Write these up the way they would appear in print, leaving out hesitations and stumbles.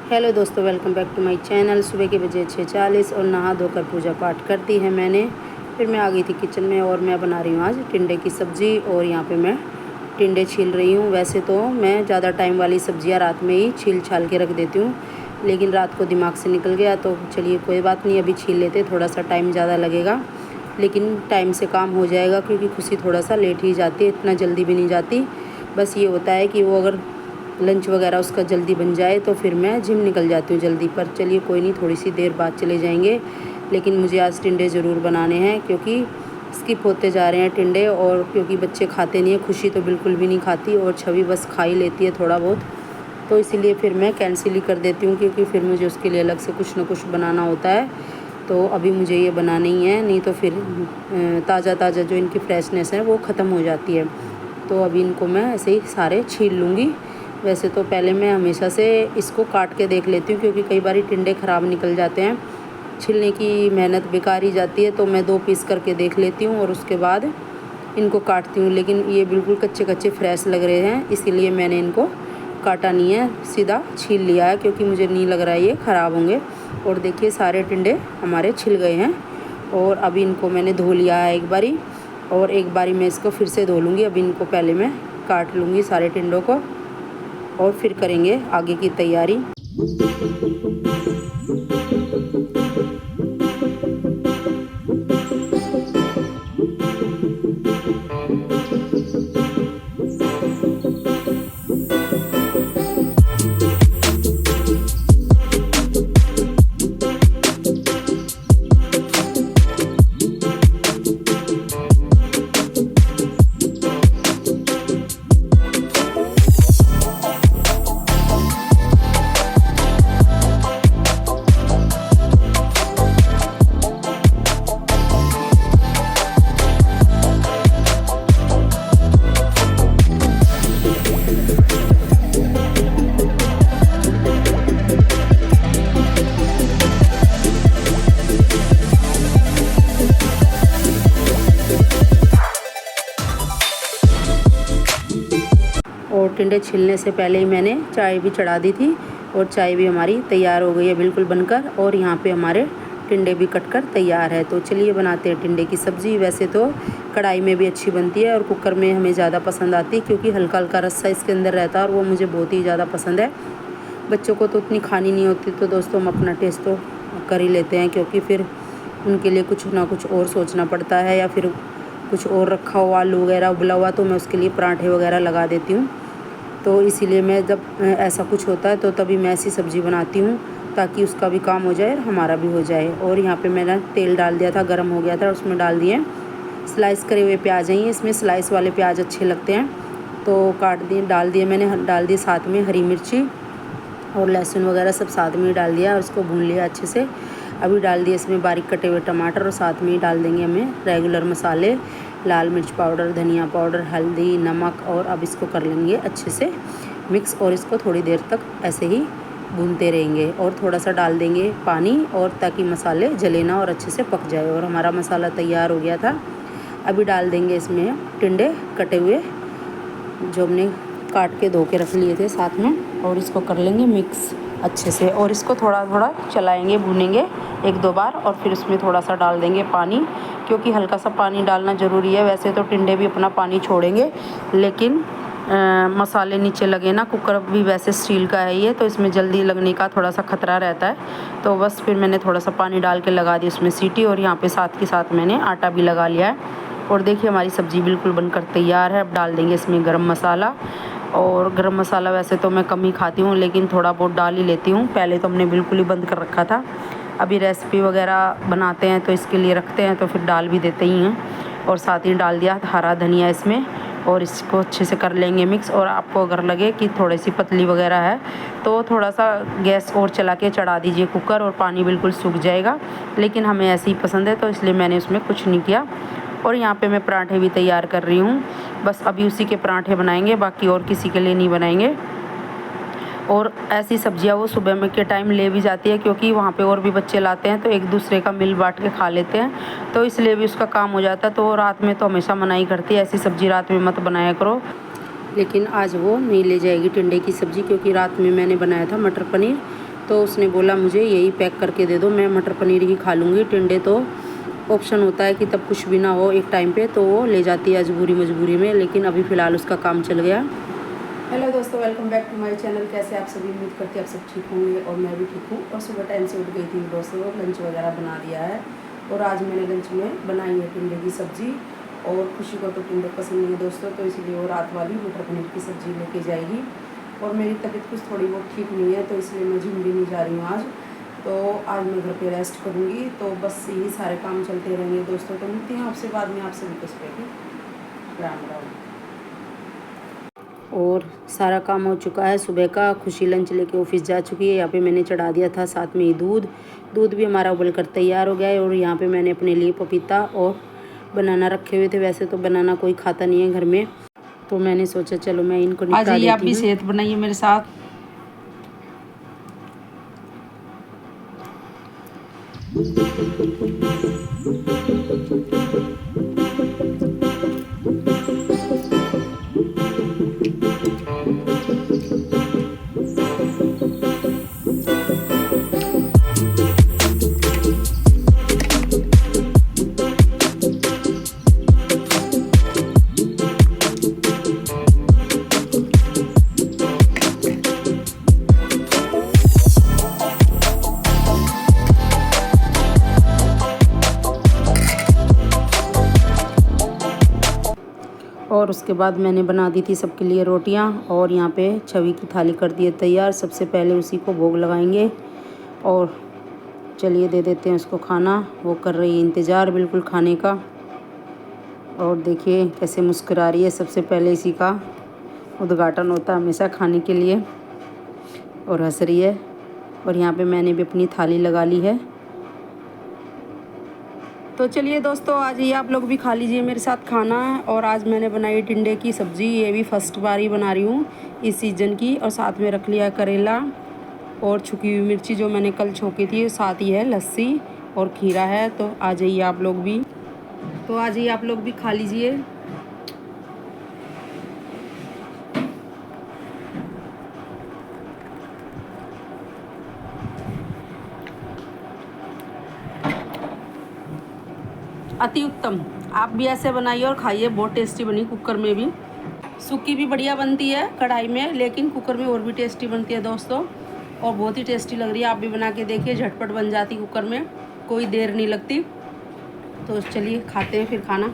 Hello दोस्तों, welcome back to my channel. सुबह के बजे 6:40 और नहा धोकर पूजा पाठ कर दी है मैंने। फिर मैं आ गई थी किचन में और मैं बना रही हूँ आज टिंडे की सब्ज़ी। और यहाँ पे मैं टिंडे छील रही हूँ। वैसे तो मैं ज़्यादा टाइम वाली सब्ज़ियाँ रात में ही छील छाल के रख देती हूँ, लेकिन रात को दिमाग से निकल गया तो चलिए कोई बात नहीं, अभी छील लेते। थोड़ा सा टाइम ज़्यादा लगेगा लेकिन टाइम से काम हो जाएगा, क्योंकि खुशी थोड़ा सा लेट ही जाती है, इतना जल्दी भी नहीं जाती। बस ये होता है कि वो अगर लंच वगैरह उसका जल्दी बन जाए तो फिर मैं जिम निकल जाती हूँ जल्दी। पर चलिए कोई नहीं, थोड़ी सी देर बाद चले जाएंगे। लेकिन मुझे आज टिंडे ज़रूर बनाने हैं, क्योंकि स्किप होते जा रहे हैं टिंडे। और क्योंकि बच्चे खाते नहीं हैं, खुशी तो बिल्कुल भी नहीं खाती और छवि बस खा ही लेती है थोड़ा बहुत, तो इसीलिए फिर मैं कैंसिल ही कर देती हूँ, क्योंकि फिर मुझे उसके लिए अलग से कुछ ना कुछ बनाना होता है। तो अभी मुझे ये बनाना ही है, नहीं तो फिर ताज़ा ताज़ा जो इनकी फ्रेशनेस है वो ख़त्म हो जाती है। तो अभी इनको मैं ऐसे ही सारे छील लूँगी। वैसे तो पहले मैं हमेशा से इसको काट के देख लेती हूँ, क्योंकि कई बार टिंडे ख़राब निकल जाते हैं, छीलने की मेहनत बेकार ही जाती है। तो मैं 2 पीस करके देख लेती हूँ और उसके बाद इनको काटती हूँ। लेकिन ये बिल्कुल कच्चे कच्चे फ्रेश लग रहे हैं, इसीलिए मैंने इनको काटा नहीं है, सीधा छील लिया है, क्योंकि मुझे नहीं लग रहा है ये ख़राब होंगे। और देखिए सारे टिंडे हमारे छिल गए हैं। और अभी इनको मैंने धो लिया है एक बारी, और एक बारी मैं इसको फिर से धो लूँगी। अभी इनको पहले मैं काट लूँगी सारे टिंडों को, और फिर करेंगे आगे की तैयारी। और टिंडे छिलने से पहले ही मैंने चाय भी चढ़ा दी थी, और चाय भी हमारी तैयार हो गई है बिल्कुल बनकर। और यहाँ पे हमारे टिंडे भी कटकर तैयार है। तो चलिए बनाते हैं टिंडे की सब्ज़ी। वैसे तो कढ़ाई में भी अच्छी बनती है और कुकर में हमें ज़्यादा पसंद आती है, क्योंकि हल्का हल्का रस्सा इसके अंदर रहता है और वो मुझे बहुत ही ज़्यादा पसंद है। बच्चों को तो उतनी खानी नहीं होती, तो दोस्तों हम अपना टेस्ट तो कर ही लेते हैं, क्योंकि फिर उनके लिए कुछ ना कुछ और सोचना पड़ता है, या फिर कुछ और रखा हुआ आलू वगैरह उबला हुआ तो मैं उसके लिए पराठे वगैरह लगा देती हूँ। तो इसीलिए मैं जब ऐसा कुछ होता है तो तभी मैं ऐसी सब्ज़ी बनाती हूँ, ताकि उसका भी काम हो जाए और हमारा भी हो जाए। और यहाँ पे मैंने तेल डाल दिया था, गर्म हो गया था, उसमें डाल दिए स्लाइस करे हुए प्याज हैं। इसमें स्लाइस वाले प्याज अच्छे लगते हैं, तो काट दिए, डाल दिए मैंने, डाल दिए साथ में हरी मिर्ची और लहसुन वगैरह सब साथ में ही डाल दिया और उसको भून लिया अच्छे से। अभी डाल दिए इसमें बारीक कटे हुए टमाटर, और साथ में ही डाल देंगे हमें रेगुलर मसाले, लाल मिर्च पाउडर, धनिया पाउडर, हल्दी, नमक। और अब इसको कर लेंगे अच्छे से मिक्स, और इसको थोड़ी देर तक ऐसे ही भूनते रहेंगे। और थोड़ा सा डाल देंगे पानी, और ताकि मसाले जले ना और अच्छे से पक जाए। और हमारा मसाला तैयार हो गया था। अभी डाल देंगे इसमें टिंडे कटे हुए, जो हमने काट के धो के रख लिए थे साथ में, और इसको कर लेंगे मिक्स अच्छे से। और इसको थोड़ा थोड़ा चलाएंगे, भूनेंगे 1-2 बार, और फिर उसमें थोड़ा सा डाल देंगे पानी, क्योंकि हल्का सा पानी डालना ज़रूरी है। वैसे तो टिंडे भी अपना पानी छोड़ेंगे, लेकिन मसाले नीचे लगे ना, कुकर भी वैसे स्टील का है ये, तो इसमें जल्दी लगने का थोड़ा सा खतरा रहता है। तो बस फिर मैंने थोड़ा सा पानी डाल के लगा दी उसमें सीटी, और यहाँ पे साथ के साथ मैंने आटा भी लगा लिया है। और देखिए हमारी सब्ज़ी बिल्कुल बनकर तैयार है। अब डाल देंगे इसमें गरम मसाला। और गरम मसाला वैसे तो मैं कम ही खाती हूँ, लेकिन थोड़ा बहुत डाल ही लेती हूँ। पहले तो हमने बिल्कुल ही बंद कर रखा था, अभी रेसिपी वगैरह बनाते हैं तो इसके लिए रखते हैं, तो फिर डाल भी देते ही हैं। और साथ ही डाल दिया हरा धनिया इसमें, और इसको अच्छे से कर लेंगे मिक्स। और आपको अगर लगे कि थोड़ी सी पतली वगैरह है तो थोड़ा सा गैस और चला के चढ़ा दीजिए कुकर, और पानी बिल्कुल सूख जाएगा। लेकिन हमें ऐसे ही पसंद है, तो इसलिए मैंने उसमें कुछ नहीं किया। और यहाँ पे मैं पराठे भी तैयार कर रही हूँ, बस अभी उसी के पराठे बनाएंगे, बाकी और किसी के लिए नहीं बनाएंगे। और ऐसी सब्जियां वो सुबह में के टाइम ले भी जाती है, क्योंकि वहाँ पे और भी बच्चे लाते हैं, तो एक दूसरे का मिल बांट के खा लेते हैं, तो इसलिए भी उसका काम हो जाता है। तो रात में तो हमेशा मनाही करती है, ऐसी सब्ज़ी रात में मत बनाया करो। लेकिन आज वो नहीं ले जाएगी टिंडे की सब्ज़ी, क्योंकि रात में मैंने बनाया था मटर पनीर, तो उसने बोला मुझे यही पैक करके दे दो, मैं मटर पनीर ही खा लूँगी। टिंडे तो ऑप्शन होता है कि तब कुछ भी ना हो एक टाइम पे तो वो ले जाती है मजबूरी में, लेकिन अभी फ़िलहाल उसका काम चल गया। हेलो दोस्तों, welcome back to my channel. कैसे आप सभी? उम्मीद करते हैं आप सब ठीक होंगे और मैं भी ठीक हूँ। और सुबह टाइम से उठ गई थी दोस्तों, लंच वगैरह बना दिया है। और आज मैंने लंच में बनाई है टिंडे की सब्ज़ी। और खुशी को तो टिंडे पसंद नहीं है दोस्तों, तो इसलिए वो रात वाली मटर पनीर की सब्ज़ी लेके जाएगी। और मेरी तबीयत कुछ थोड़ी बहुत ठीक नहीं है, तो इसलिए मैं जिम भी नहीं जा रही हूँ आज। तो आज मैं घर पे रेस्ट करूँगी। तो बस यही सारे काम चलते रहेंगे दोस्तों। तो मिलती हैं आपसे बाद में, आप सभी को सुबह की राम राम। और सारा काम हो चुका है सुबह का। खुशी लंच लेके ऑफिस जा चुकी है। यहाँ पे मैंने चढ़ा दिया था साथ में ही दूध भी हमारा उबल कर तैयार हो गया है। और यहाँ पे मैंने अपने लिए पपीता और बनाना रखे हुए थे। वैसे तो बनाना कोई खाता नहीं है घर में, तो मैंने सोचा चलो मैं इनको निपटा देती हूँ। आज आप भी सेहत बनाइए मेरे साथ। और उसके बाद मैंने बना दी थी सबके लिए रोटियां। और यहाँ पे छवि की थाली कर दी है तैयार। सबसे पहले उसी को भोग लगाएंगे और चलिए दे देते हैं उसको खाना। वो कर रही है इंतज़ार बिल्कुल खाने का। और देखिए कैसे मुस्कुरा रही है। सबसे पहले इसी का उद्घाटन होता है हमेशा खाने के लिए, और हंस रही है। और यहाँ पे मैंने भी अपनी थाली लगा ली है। तो चलिए दोस्तों, आज ये आप लोग भी खा लीजिए मेरे साथ खाना। और आज मैंने बनाई टिंडे की सब्ज़ी। ये भी फर्स्ट बार ही बना रही हूँ इस सीज़न की। और साथ में रख लिया करेला और छुकी हुई मिर्ची जो मैंने कल छोंकी थी। साथ ही है लस्सी और खीरा है। तो आ जाइए आप लोग भी, खा लीजिए। अति उत्तम। आप भी ऐसे बनाइए और खाइए, बहुत टेस्टी बनी। कुकर में भी सूखी भी बढ़िया बनती है कढ़ाई में, लेकिन कुकर में और भी टेस्टी बनती है दोस्तों। और बहुत ही टेस्टी लग रही है। आप भी बना के देखिए, झटपट बन जाती कुकर में, कोई देर नहीं लगती। तो चलिए खाते हैं फिर खाना।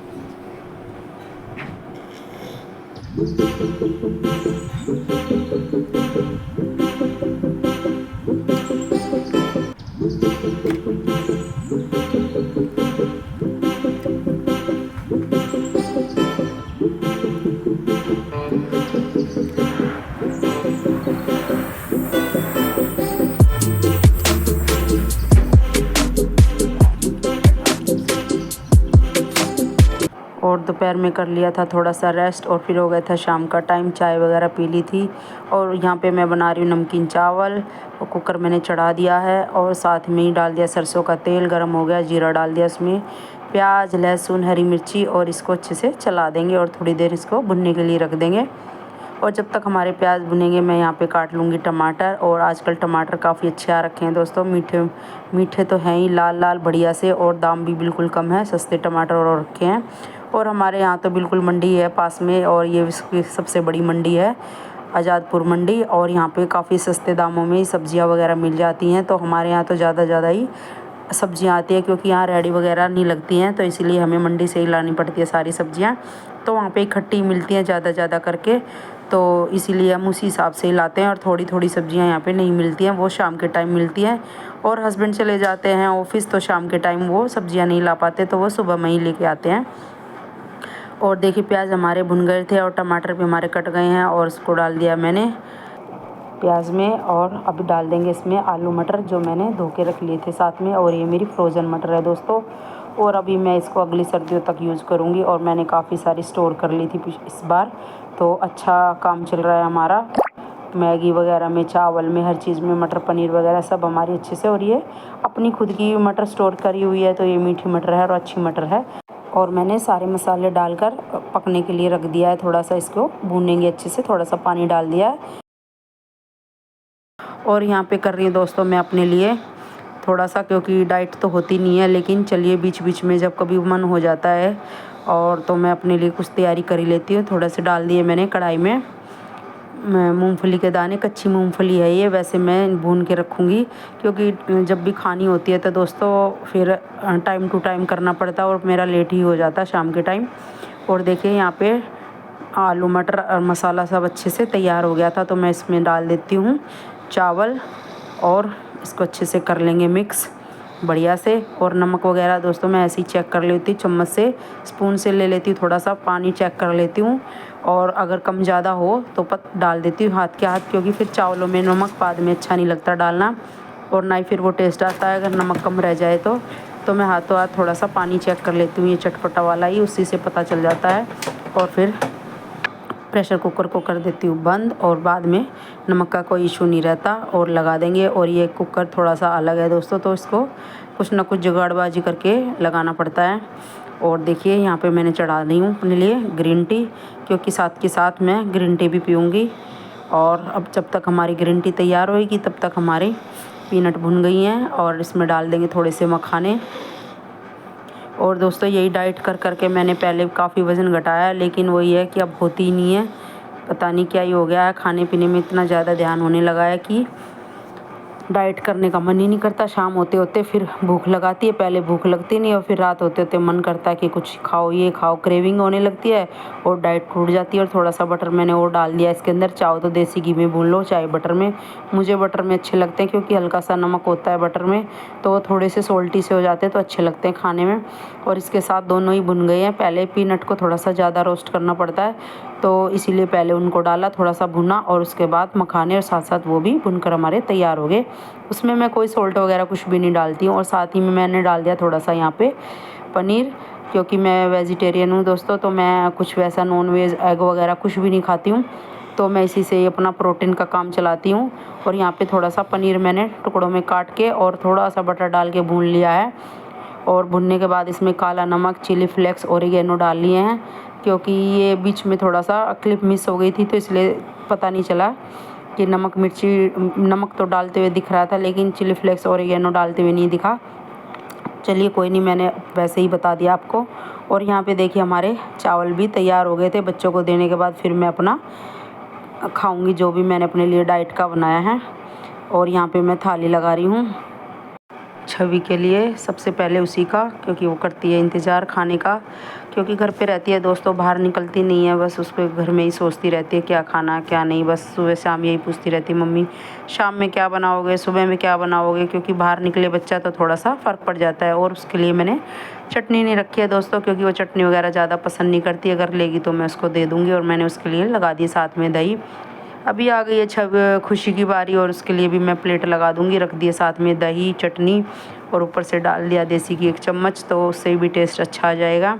और दोपहर में कर लिया था थोड़ा सा रेस्ट। और फिर हो गया था शाम का टाइम, चाय वगैरह पी ली थी। और यहाँ पे मैं बना रही हूँ नमकीन चावल। और कुकर मैंने चढ़ा दिया है और साथ में ही डाल दिया सरसों का तेल। गरम हो गया, जीरा डाल दिया, उसमें प्याज, लहसुन, हरी मिर्ची, और इसको अच्छे से चला देंगे और थोड़ी देर इसको भुनने के लिए रख देंगे। और जब तक हमारे प्याज भुनेंगे मैं यहाँ पे काट लूँगी टमाटर। और आजकल टमाटर काफ़ी अच्छे आ रखे हैं दोस्तों, मीठे मीठे तो हैं ही, लाल लाल बढ़िया से। और दाम भी बिल्कुल कम है, सस्ते टमाटर और रखे हैं। और हमारे यहाँ तो बिल्कुल मंडी है पास में, और ये सबसे बड़ी मंडी है आज़ादपुर मंडी। और यहाँ पे काफ़ी सस्ते दामों में सब्जियाँ वगैरह मिल जाती हैं। तो हमारे यहाँ तो ज़्यादा ही सब्जियाँ आती है, क्योंकि यहाँ रेडी वगैरह नहीं लगती हैं, तो इसीलिए हमें मंडी से ही लानी पड़ती है सारी सब्जियाँ। तो वहाँ पे इकट्ठी मिलती हैं ज़्यादा करके, तो इसीलिए हम उसी हिसाब से ही लाते हैं। और थोड़ी थोड़ी सब्जियाँ यहाँ पे नहीं मिलती हैं, वो शाम के टाइम मिलती हैं। और हस्बैंड चले जाते हैं ऑफिस, तो शाम के टाइम वो सब्जियाँ नहीं ला पाते, तो वो सुबह में ही लेके आते हैं। और देखिए प्याज हमारे भुन गए थे और टमाटर भी हमारे कट गए हैं। और उसको डाल दिया मैंने प्याज में। और अभी डाल देंगे इसमें आलू मटर जो मैंने धो के रख लिए थे साथ में। और ये मेरी फ्रोज़न मटर है दोस्तों। और अभी मैं इसको अगली सर्दियों तक यूज़ करूँगी। और मैंने काफ़ी सारी स्टोर कर ली थी इस बार, तो अच्छा काम चल रहा है हमारा। मैगी वगैरह में, चावल में, हर चीज़ में मटर पनीर वगैरह सब हमारी अच्छे से। और ये अपनी खुद की मटर स्टोर करी हुई है, तो ये मीठी मटर है और अच्छी मटर है। और मैंने सारे मसाले डालकर पकने के लिए रख दिया है। थोड़ा सा इसको भूनेंगे अच्छे से, थोड़ा सा पानी डाल दिया है। और यहाँ पे कर रही हूँ दोस्तों मैं अपने लिए थोड़ा सा, क्योंकि डाइट तो होती नहीं है, लेकिन चलिए बीच बीच में जब कभी मन हो जाता है और तो मैं अपने लिए कुछ तैयारी कर ही लेती हूँ। थोड़ा से डाल दिए मैंने कढ़ाई में मूंगफली के दाने, कच्ची मूंगफली है ये, वैसे मैं भून के रखूँगी क्योंकि जब भी खानी होती है तो दोस्तों फिर टाइम टू टाइम करना पड़ता है और मेरा लेट ही हो जाता है शाम के टाइम। और देखिए यहाँ पे आलू मटर और मसाला सब अच्छे से तैयार हो गया था, तो मैं इसमें डाल देती हूँ चावल और इसको अच्छे से कर लेंगे मिक्स बढ़िया से। और नमक वगैरह दोस्तों मैं ऐसे ही चेक कर लेती हूँ, चम्मच से स्पून से ले लेती हूँ, थोड़ा सा पानी चेक कर लेती हूँ और अगर कम ज़्यादा हो तो डाल देती हूँ हाथ के हाथ, क्योंकि फिर चावलों में नमक बाद में अच्छा नहीं लगता डालना और ना ही फिर वो टेस्ट आता है अगर नमक कम रह जाए तो मैं हाथों हाथ थोड़ा सा पानी चेक कर लेती हूँ, ये चटपटा वाला ही उसी से पता चल जाता है। और फिर प्रेशर कुकर को कर देती हूँ बंद और बाद में नमक का कोई इशू नहीं रहता और लगा देंगे। और ये कुकर थोड़ा सा अलग है दोस्तों, तो इसको कुछ ना कुछ जुगाड़बाजी करके लगाना पड़ता है। और देखिए यहाँ पे मैंने चढ़ा दी हूँ अपने लिए ग्रीन टी, क्योंकि साथ के साथ मैं ग्रीन टी भी पीऊँगी। और अब जब तक हमारी ग्रीन टी तैयार होएगी तब तक हमारे पीनट भुन गई हैं और इसमें डाल देंगे थोड़े से मखाने। और दोस्तों यही डाइट कर करके मैंने पहले काफ़ी वज़न घटाया, लेकिन वही है कि अब होती ही नहीं है, पता नहीं क्या ही हो गया है, खाने पीने में इतना ज़्यादा ध्यान होने लगा है कि डाइट करने का मन ही नहीं करता। शाम होते होते फिर भूख लगाती है, पहले भूख लगती नहीं और फिर रात होते होते मन करता है कि कुछ खाओ, ये खाओ, क्रेविंग होने लगती है और डाइट टूट जाती है। और थोड़ा सा बटर मैंने और डाल दिया इसके अंदर, चाहो तो देसी घी में भून लो चाहे बटर में, मुझे बटर में अच्छे लगते हैं क्योंकि हल्का सा नमक होता है बटर में, तो वो थोड़े से सोल्टी से हो जाते हैं तो अच्छे लगते हैं खाने में। और इसके साथ दोनों ही भुन गए हैं। पहले पीनट को थोड़ा सा ज़्यादा रोस्ट करना पड़ता है, तो इसीलिए पहले उनको डाला, थोड़ा सा भुना और उसके बाद मखाने और साथ साथ वो भी भुनकर हमारे तैयार हो गए। उसमें मैं कोई सॉल्ट वगैरह कुछ भी नहीं डालती हूँ। और साथ ही में मैंने डाल दिया थोड़ा सा यहाँ पे पनीर, क्योंकि मैं वेजिटेरियन हूँ दोस्तों, तो मैं कुछ वैसा नॉन वेज एग वगैरह कुछ भी नहीं खाती हूँ, तो मैं इसी से अपना प्रोटीन का काम चलाती हूँ। और यहाँ पे थोड़ा सा पनीर मैंने टुकड़ों में काट के और थोड़ा सा बटर डाल के भून लिया है। और भुनने के बाद इसमें काला नमक, चिली फ्लेक्स, ओरिगेनो डाल लिए हैं, क्योंकि ये बीच में थोड़ा सा क्लिप मिस हो गई थी तो इसलिए पता नहीं चला कि नमक मिर्ची, नमक तो डालते हुए दिख रहा था लेकिन चिली फ्लेक्स ओरिगेनो डालते हुए नहीं दिखा। चलिए कोई नहीं, मैंने वैसे ही बता दिया आपको। और यहाँ पे देखिए हमारे चावल भी तैयार हो गए थे। बच्चों को देने के बाद फिर मैं अपना खाऊंगी जो भी मैंने अपने लिए डाइट का बनाया है। और यहाँ पे मैं थाली लगा रही हूँ छवि के लिए, सबसे पहले उसी का, क्योंकि वो करती है इंतज़ार खाने का, क्योंकि घर पे रहती है दोस्तों, बाहर निकलती नहीं है, बस उसको घर में ही सोचती रहती है क्या खाना क्या नहीं, बस सुबह शाम यही पूछती रहती है मम्मी शाम में क्या बनाओगे, सुबह में क्या बनाओगे, क्योंकि बाहर निकले बच्चा तो थोड़ा सा फ़र्क पड़ जाता है। और उसके लिए मैंने चटनी नहीं रखी है दोस्तों, क्योंकि वो चटनी वगैरह ज़्यादा पसंद नहीं करती, अगर लेगी तो मैं उसको दे दूँगी। और मैंने उसके लिए लगा दी साथ में दही। अभी आ गई है खुशी की बारी और उसके लिए भी मैं प्लेट लगा दूँगी, रख दिए साथ में दही चटनी और ऊपर से डाल दिया देसी घी 1 चम्मच, तो उससे भी टेस्ट अच्छा आ जाएगा।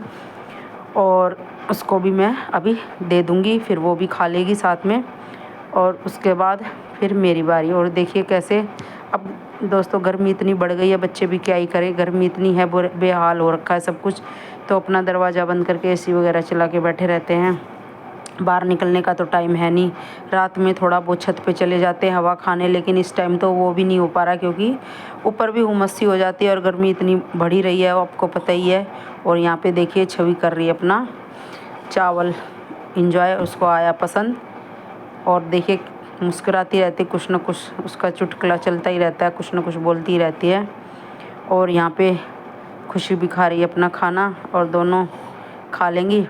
और उसको भी मैं अभी दे दूँगी, फिर वो भी खा लेगी साथ में और उसके बाद फिर मेरी बारी। और देखिए कैसे अब दोस्तों गर्मी इतनी बढ़ गई है, बच्चे भी क्या ही करें, गर्मी इतनी है, बेहाल हो रखा है सब कुछ, तो अपना दरवाज़ा बंद करके एसी वगैरह चला के बैठे रहते हैं। बाहर निकलने का तो टाइम है नहीं, रात में थोड़ा बहुत छत पे चले जाते हैं हवा खाने, लेकिन इस टाइम तो वो भी नहीं हो पा रहा क्योंकि ऊपर भी उमस सी हो जाती है और गर्मी इतनी बढ़ी रही है, वो आपको पता ही है। और यहाँ पे देखिए छवि कर रही है अपना चावल इंजॉय, उसको आया पसंद। और देखिए मुस्कुराती रहती, कुछ ना कुछ उसका चुटकुला चलता ही रहता है, कुछ ना कुछ बोलती ही रहती है। और यहाँ पे खुशी भी खा रही है अपना खाना और दोनों खा लेंगी।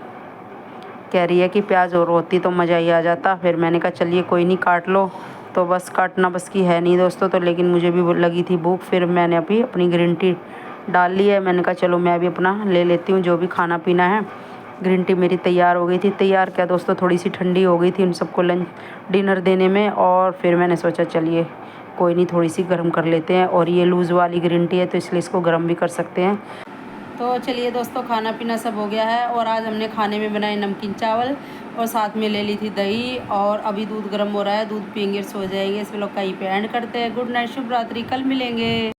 कह रही है कि प्याज और होती तो मज़ा ही आ जाता, फिर मैंने कहा चलिए कोई नहीं काट लो, तो बस काटना बस की है नहीं दोस्तों, तो लेकिन मुझे भी लगी थी भूख, फिर मैंने अभी अपनी ग्रीन टी डाल ली है। मैंने कहा चलो मैं भी अपना ले लेती हूँ जो भी खाना पीना है। ग्रीन टी मेरी तैयार हो गई थी, तैयार क्या दोस्तों, थोड़ी सी ठंडी हो गई थी उन सबको लंच डिनर देने में, और फिर मैंने सोचा चलिए कोई नहीं थोड़ी सी गर्म कर लेते हैं। और ये लूज़ वाली ग्रीन टी है तो इसलिए इसको गर्म भी कर सकते हैं। तो चलिए दोस्तों खाना पीना सब हो गया है और आज हमने खाने में बनाए नमकीन चावल और साथ में ले ली थी दही, और अभी दूध गर्म हो रहा है, दूध पियेंगे सो जाएंगे। इस व्लॉग का यहीं पे एंड करते हैं। गुड नाइट, शुभ रात्रि, कल मिलेंगे।